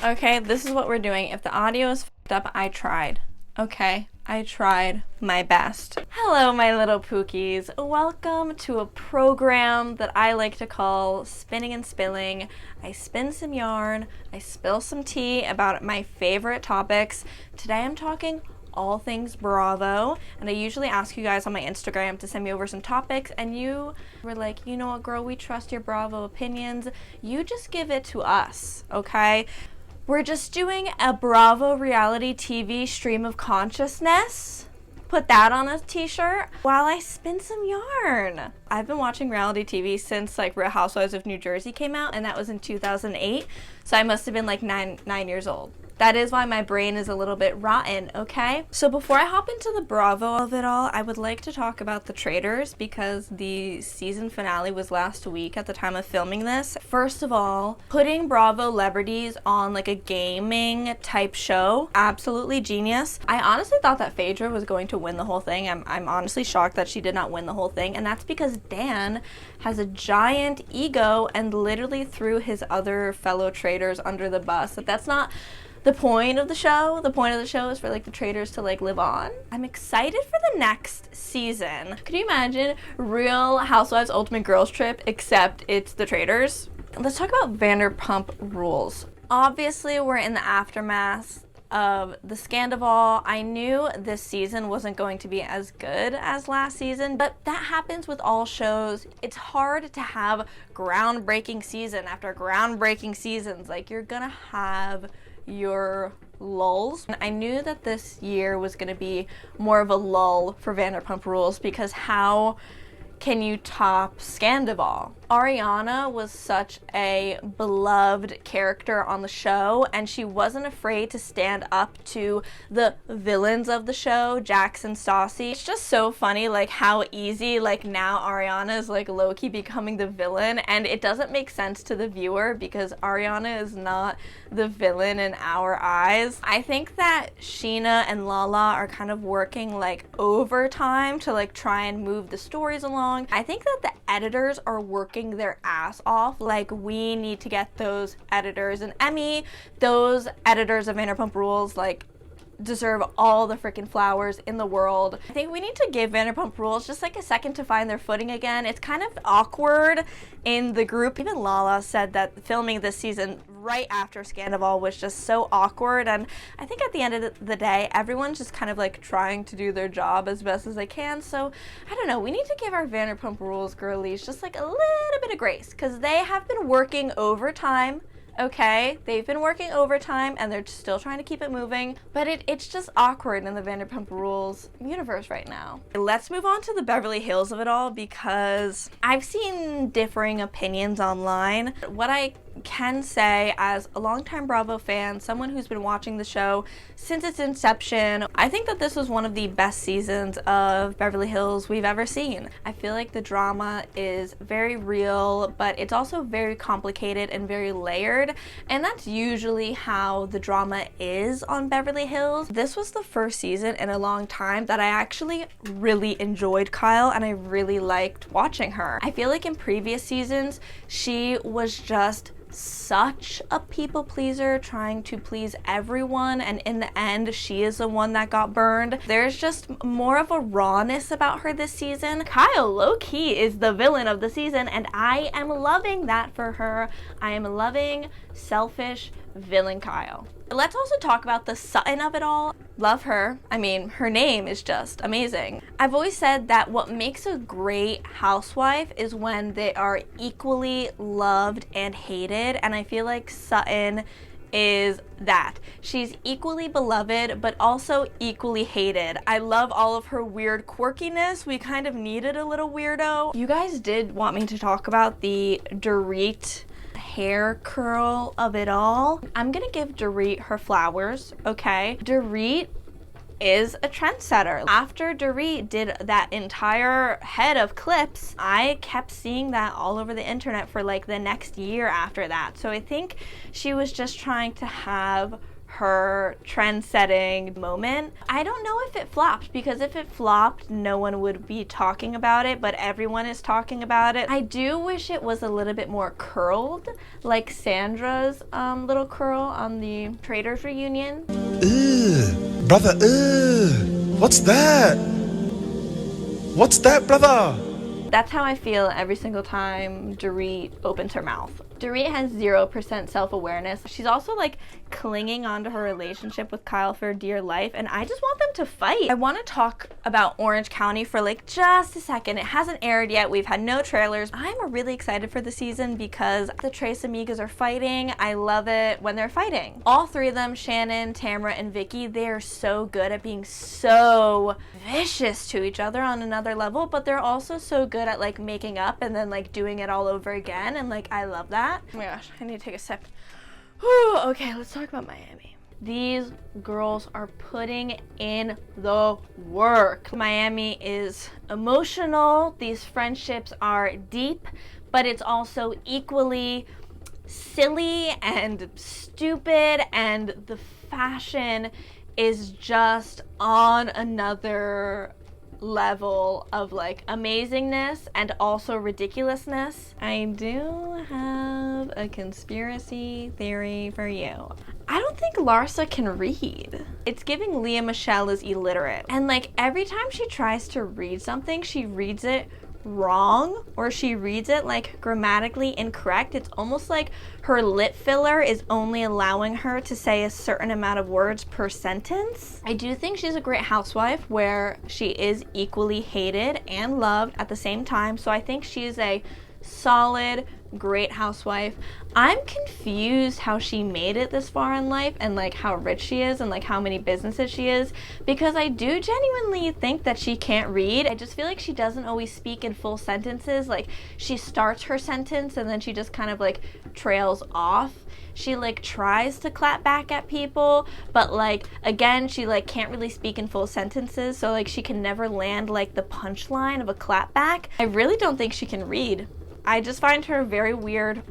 Okay, this is what we're doing. If the audio is f***ed up, I tried. Okay, I tried my best. Hello, my little pookies. Welcome to a program that I like to call Spinning and Spilling. I spin some yarn, I spill some tea about my favorite topics. Today I'm talking all things Bravo, and I usually ask you guys on my Instagram to send me over some topics, and you were like, you know what, girl, we trust your Bravo opinions. You just give it to us, okay? We're just doing a Bravo reality TV stream of consciousness. Put that on a t-shirt while I spin some yarn. I've been watching reality TV since like Real Housewives of New Jersey came out, and that was in 2008. So I must have been like nine years old. That is why my brain is a little bit rotten, okay? So before I hop into the Bravo of it all, I would like to talk about the Traitors because the season finale was last week at the time of filming this. First of all, putting Bravo celebrities on like a gaming type show, absolutely genius. I honestly thought that Phaedra was going to win the whole thing. I'm honestly shocked that she did not win the whole thing, and that's because Dan has a giant ego and literally threw his other fellow traitors under the bus. That's not the point of the show. The point of the show is for like the traitors to like live on. I'm excited for the next season. Could you imagine Real Housewives Ultimate Girls Trip except it's the traitors? Let's talk about Vanderpump Rules. Obviously we're in the aftermath of the Scandival. I knew this season wasn't going to be as good as last season, but that happens with all shows. It's hard to have groundbreaking season after groundbreaking seasons. Like, you're gonna have your lulls. I knew that this year was going to be more of a lull for Vanderpump Rules because how can you top Scandival? Ariana was such a beloved character on the show, and she wasn't afraid to stand up to the villains of the show, Jax and Stassi. It's just so funny, like, how easy, like, now Ariana is, like, low-key becoming the villain, and it doesn't make sense to the viewer because Ariana is not the villain in our eyes. I think that Sheena and Lala are kind of working, like, overtime to, like, try and move the stories along. I think that the editors are working their ass off. Like, we need to get those editors an Emmy. Those editors of Vanderpump Rules, like, deserve all the freaking flowers in the world. I think we need to give Vanderpump Rules just like a second to find their footing again. It's kind of awkward in the group. Even Lala said that filming this season right after Scandival was just so awkward, and I think at the end of the day, everyone's just kind of like trying to do their job as best as they can. So I don't know, we need to give our Vanderpump Rules girlies just like a little bit of grace because they have been working overtime. Okay, they've been working overtime and they're still trying to keep it moving, but it's just awkward in the Vanderpump Rules universe right now. Let's move on to the Beverly Hills of it all because I've seen differing opinions online. What I can say as a longtime Bravo fan, someone who's been watching the show since its inception, I think that this was one of the best seasons of Beverly Hills we've ever seen. I feel like the drama is very real, but it's also very complicated and very layered, and that's usually how the drama is on Beverly Hills. This was the first season in a long time that I actually really enjoyed Kyle, and I really liked watching her. I feel like in previous seasons, she was just such a people pleaser, trying to please everyone, and in the end she is the one that got burned. There's just more of a rawness about her this season. Kyle low-key is the villain of the season, and I am loving that for her. I am loving selfish villain Kyle. Let's also talk about the Sutton of it all. Love her. I mean, her name is just amazing. I've always said that what makes a great housewife is when they are equally loved and hated, and I feel like Sutton is that. She's equally beloved, but also equally hated. I love all of her weird quirkiness. We kind of needed a little weirdo. You guys did want me to talk about the Dorit hair curl of it all. I'm gonna give Dorit her flowers, okay? Dorit is a trendsetter. After Dorit did that entire head of clips, I kept seeing that all over the internet for like the next year after that. So I think she was just trying to have her trend-setting moment. I don't know if it flopped, because if it flopped, no one would be talking about it, but everyone is talking about it. I do wish it was a little bit more curled, like Sandra's little curl on the Traders reunion. Ugh, brother, ugh. What's that? What's that, brother? That's how I feel every single time Dorit opens her mouth. Dorit has 0% self-awareness. She's also like clinging onto her relationship with Kyle for dear life, and I just want them to fight. I want to talk about Orange County for like just a second. It hasn't aired yet. We've had no trailers. I'm really excited for the season because the Tres Amigas are fighting. I love it when they're fighting. All three of them, Shannon, Tamara, and Vicky, they're so good at being so vicious to each other on another level, but they're also so good at like making up and then like doing it all over again, and like I love that. Oh my gosh, I need to take a sip. Whew, okay, let's talk about Miami. These girls are putting in the work. Miami is emotional. These friendships are deep, but it's also equally silly and stupid, and the fashion is just on another level of like amazingness and also ridiculousness. I do have a conspiracy theory for you. I don't think Larsa can read. It's giving Leah Michelle is illiterate, and like every time she tries to read something, she reads it wrong, or she reads it like grammatically incorrect. It's almost like her lip filler is only allowing her to say a certain amount of words per sentence. I do think she's a great housewife where she is equally hated and loved at the same time, so I think she's a solid, great housewife. I'm confused how she made it this far in life, and like how rich she is, and like how many businesses she is, because I do genuinely think that she can't read. I just feel like she doesn't always speak in full sentences. Like she starts her sentence and then she just kind of like trails off. She like tries to clap back at people, but like again, she like can't really speak in full sentences, so like she can never land like the punchline of a clap back. I really don't think she can read. I just find her very weird.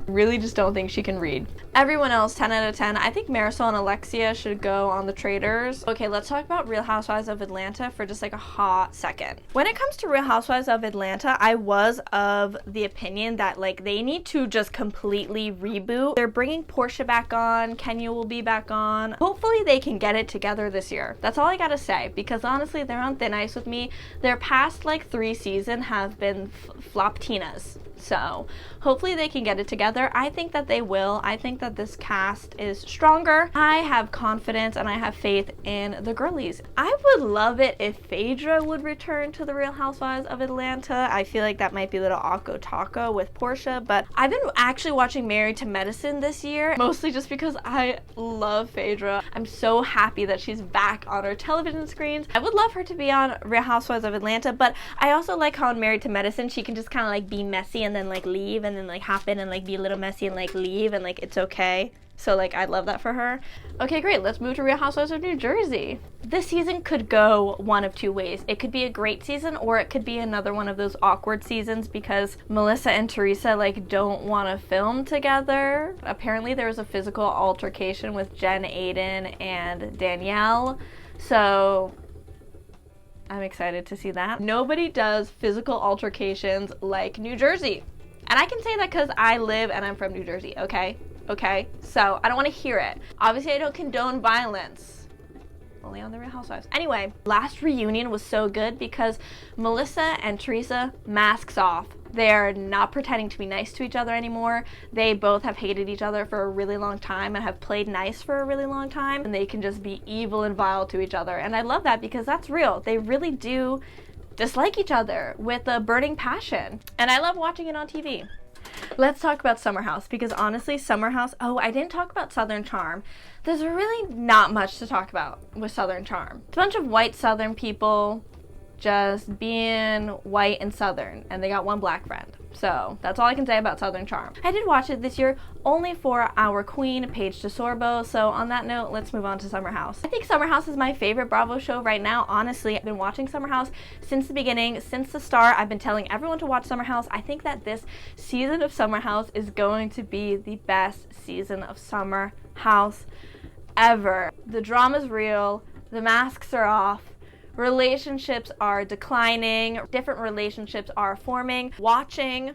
Really just don't think she can read. Everyone else, 10 out of 10. I think Marisol and Alexia should go on the Traders. Okay, let's talk about Real Housewives of Atlanta for just like a hot second. When it comes to Real Housewives of Atlanta, I was of the opinion that like they need to just completely reboot. They're bringing Portia back on. Kenya will be back on. Hopefully they can get it together this year. That's all I gotta say, because honestly, they're on thin ice with me. Their past like 3 seasons have been floptinas. So hopefully they can get it together. I think that they will. I think that this cast is stronger. I have confidence and I have faith in the girlies. I would love it if Phaedra would return to the Real Housewives of Atlanta. I feel like that might be a little Akko Taco with Portia, but I've been actually watching Married to Medicine this year, mostly just because I love Phaedra. I'm so happy that she's back on our television screens. I would love her to be on Real Housewives of Atlanta, but I also like how in Married to Medicine she can just kind of like be messy and then like leave, and then like hop in and like be a little messy and like leave, and like it's okay. So like I love that for her. Okay, great, let's move to Real Housewives of New Jersey. This season could go one of two ways. It could be a great season, or it could be another one of those awkward seasons because Melissa and Teresa like don't want to film together. Apparently there was a physical altercation with Jen, Aiden, and Danielle, so I'm excited to see that. Nobody does physical altercations like New Jersey. And I can say that because I live and I'm from New Jersey, okay? Okay? So I don't want to hear it. Obviously I don't condone violence. Only on the Real Housewives. Anyway, last reunion was so good because Melissa and Teresa, masks off. They're not pretending to be nice to each other anymore. They both have hated each other for a really long time and have played nice for a really long time, and they can just be evil and vile to each other. And I love that because that's real. They really do dislike each other with a burning passion. And I love watching it on TV. Let's talk about Summer House, because honestly, Summer House, oh, I didn't talk about Southern Charm. There's really not much to talk about with Southern Charm. It's a bunch of white Southern people just being white and Southern, and they got one black friend. So that's all I can say about Southern Charm. I did watch it this year only for our queen, Paige DeSorbo. So on that note, let's move on to Summer House. I think Summer House is my favorite Bravo show right now. Honestly, I've been watching Summer House since the beginning, since the start. I've been telling everyone to watch Summer House. I think that this season of Summer House is going to be the best season of Summer House ever. The drama's real, the masks are off, relationships are declining, different relationships are forming. Watching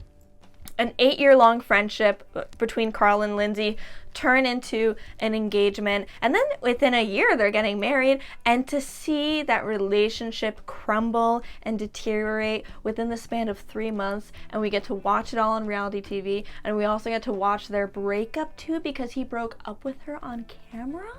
an 8-year-long friendship between Carl and Lindsay turn into an engagement, and then within a year they're getting married, and to see that relationship crumble and deteriorate within the span of 3 months, and we get to watch it all on reality TV, and we also get to watch their breakup too, because he broke up with her on camera.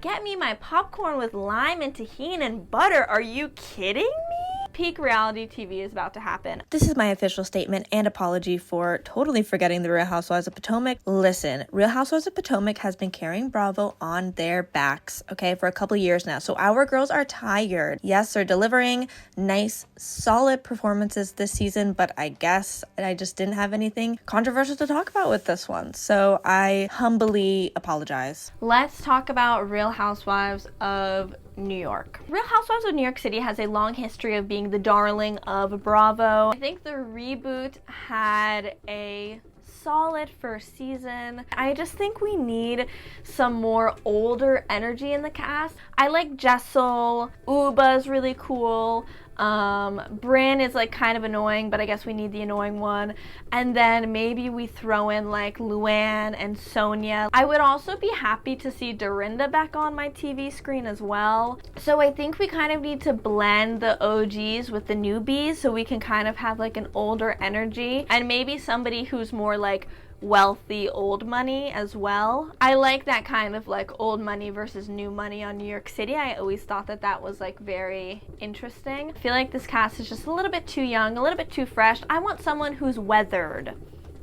Get me my popcorn with lime and tahini and butter. Are you kidding me? Peak reality TV is about to happen. This is my official statement and apology for totally forgetting the Real Housewives of Potomac. Listen, Real Housewives of Potomac has been carrying Bravo on their backs, okay, for a couple years now. So our girls are tired. Yes, they're delivering nice, solid performances this season, but I guess I just didn't have anything controversial to talk about with this one. So I humbly apologize. Let's talk about Real Housewives of New York. Real Housewives of New York City has a long history of being the darling of Bravo. I think the reboot had a solid first season. I just think we need some more older energy in the cast. I like Jessel. Uba's really cool. Bryn is like kind of annoying, but I guess we need the annoying one. And then maybe we throw in like Luann and Sonia. I would also be happy to see Dorinda back on my TV screen as well. So I think we kind of need to blend the OGs with the newbies so we can kind of have like an older energy, and maybe somebody who's more like wealthy old money as well. I like that kind of like old money versus new money on New York City. I always thought that that was like very interesting. I feel like this cast is just a little bit too young, a little bit too fresh. I want someone who's weathered.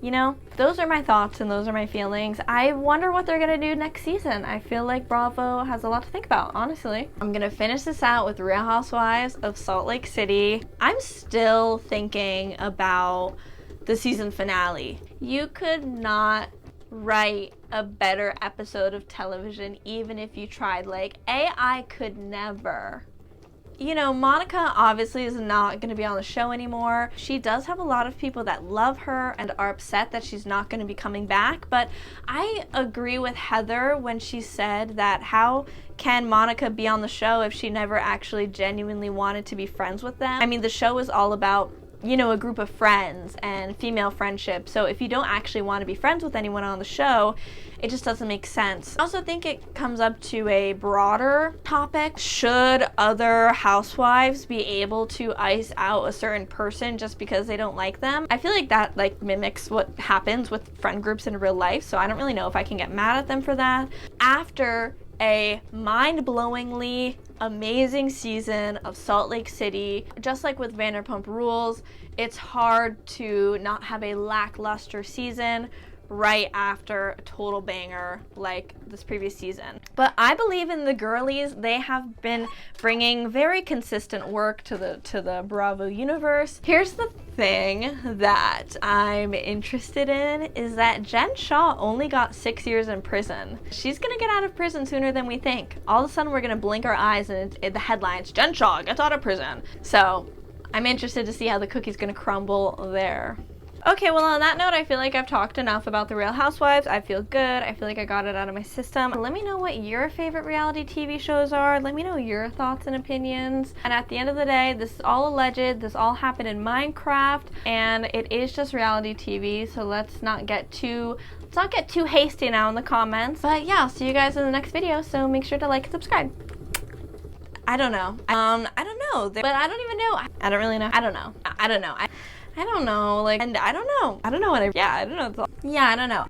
You know, those are my thoughts and those are my feelings. I wonder what they're gonna do next season. I feel like Bravo has a lot to think about, honestly. I'm gonna finish this out with Real Housewives of Salt Lake City. I'm still thinking about the season finale. You could not write a better episode of television even if you tried. Like, I could never. You know, Monica obviously is not going to be on the show anymore. She does have a lot of people that love her and are upset that she's not going to be coming back, but I agree with Heather when she said that how can Monica be on the show if she never actually genuinely wanted to be friends with them? I mean, the show is all about, you know, a group of friends and female friendship. So if you don't actually want to be friends with anyone on the show, it just doesn't make sense. I also think it comes up to a broader topic. Should other housewives be able to ice out a certain person just because they don't like them? I feel like that like mimics what happens with friend groups in real life, so I don't really know if I can get mad at them for that. After a mind-blowingly amazing season of Salt Lake City, just like with Vanderpump Rules, it's hard to not have a lackluster season right after a total banger like this previous season. But I believe in the girlies. They have been bringing very consistent work to the Bravo universe. Here's the thing that I'm interested in is that Jen Shah only got 6 years in prison. She's gonna get out of prison sooner than we think. All of a sudden we're gonna blink our eyes and the headlines, Jen Shah gets out of prison. So I'm interested to see how the cookie's gonna crumble there. Okay, well, on that note, I feel like I've talked enough about the Real Housewives. I feel good. I feel like I got it out of my system. Let me know what your favorite reality TV shows are. Let me know your thoughts and opinions. And at the end of the day, this is all alleged. This all happened in Minecraft, and it is just reality TV, so let's not get too hasty now in the comments. But yeah, I'll see you guys in the next video, so make sure to like and subscribe. I don't know. I don't know. But I don't even know. I don't really know. I don't know. I don't know. I don't know, like, and I don't know what I don't know.